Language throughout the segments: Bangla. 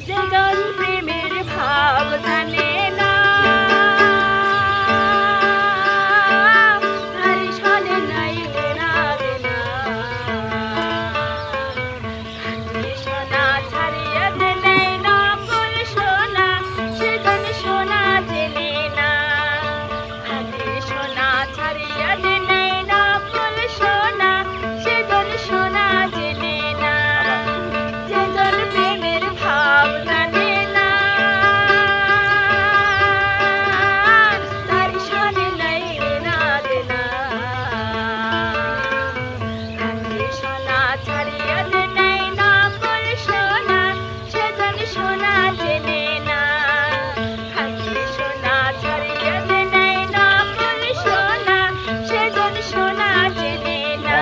যে জন প্রেমের ভাব জানে না, তার সনে নাই লেনা দেনা। খাঁটি সোনা ছাড়িয়া দেনে নকল সোনা, সে জন সোনা চেনে না। খাঁটি সোনা ছাড়িয়া দেনে নকল সোনা, সে জন সোনা চেনে না। যে জন প্রেমের ভাব জানে না, তার সনে নাই লেনা দেনা। খাঁটি সোনা ছাড়িয়া দেনে নকল সোনা, সে জন সোনা চেনে না। খাঁটি সোনা ছাড়িয়া দেনে নকল সোনা, সে জন সোনা চেনে না।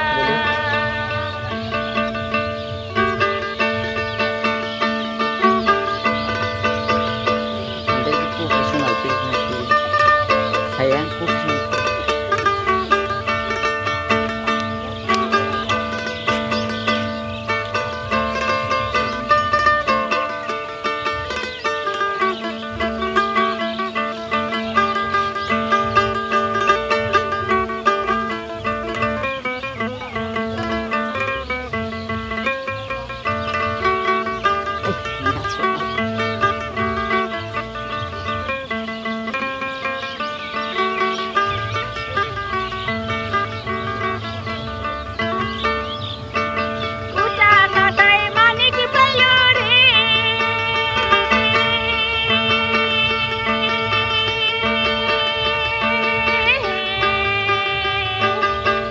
এটা কি প্রফেশনাল পেজ নাকি? ভাইয়া প্রফেশনাল। কুটা কাটায় মানিক পেল রে,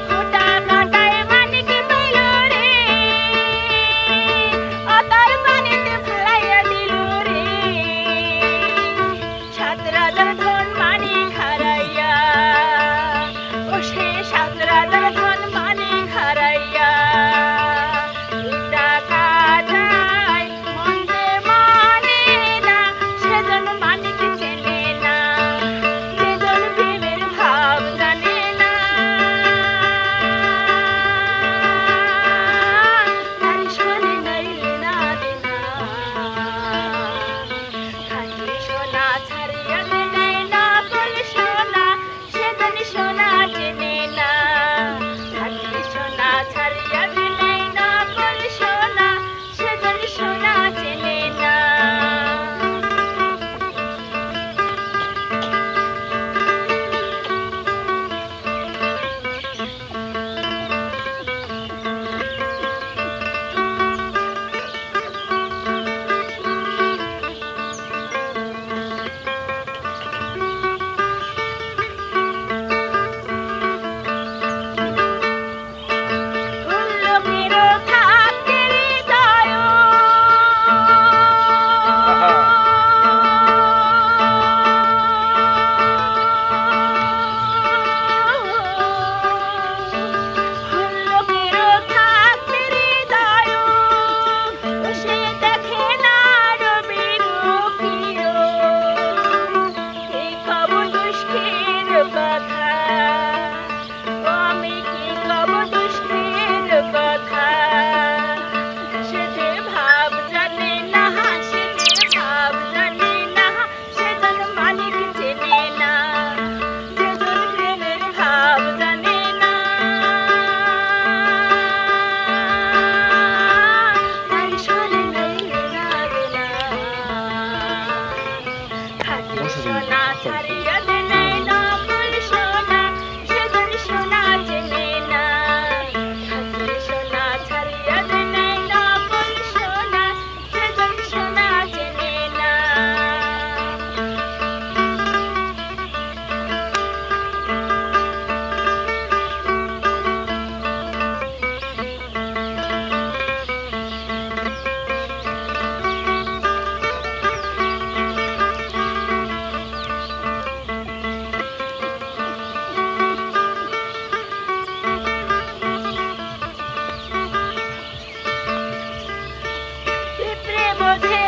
কুটা কাটায় মানিক পেল রে, অতর পানিতে ফেলাইয়া দিল রে। সাত রাজার ধন মানিক হারাইয়া, ও সে সাত রাজার ধন মানিক হারাইয়া। টাকা যায় মন্দে মানে না, সেজন মানিক চেনে না। সেজন প্রেমের ভাব জানে না, তার সনে নাই লেনা দেনা। খাঁটি সোনা ছাড়িয়া দেনে নকল সোনা, সেজন সোনা চেনে না। খাঁটি সোনা ছাড়িয়া দেনে নকল সোনা, সেজন সোনা চেনে না। লোকেরও থাকতে হৃদয়, লোকেরও থাকতে হৃদয়, সে দেখে না রবির প্রিয়। কি কব দুষ্টের কথা, ও আমি কি কব দুষ্টের কথা। সে যে ভাব জানে না, সে যে ভাব জানে না, সে জন মানিক চেনে না। যে জন প্রেমের ভাব জানে না, তার সনে নাই লেনা দেনা। খাঁটি সোনা ছাড়িয়া দেনে নকল সোনা, সেজন সোনা চেনে না। খাঁটি সোনা ছাড়িয়া দেনে নকল সোনা, সেজন সোনা চেনে না। পিঁপড়ে বোঝে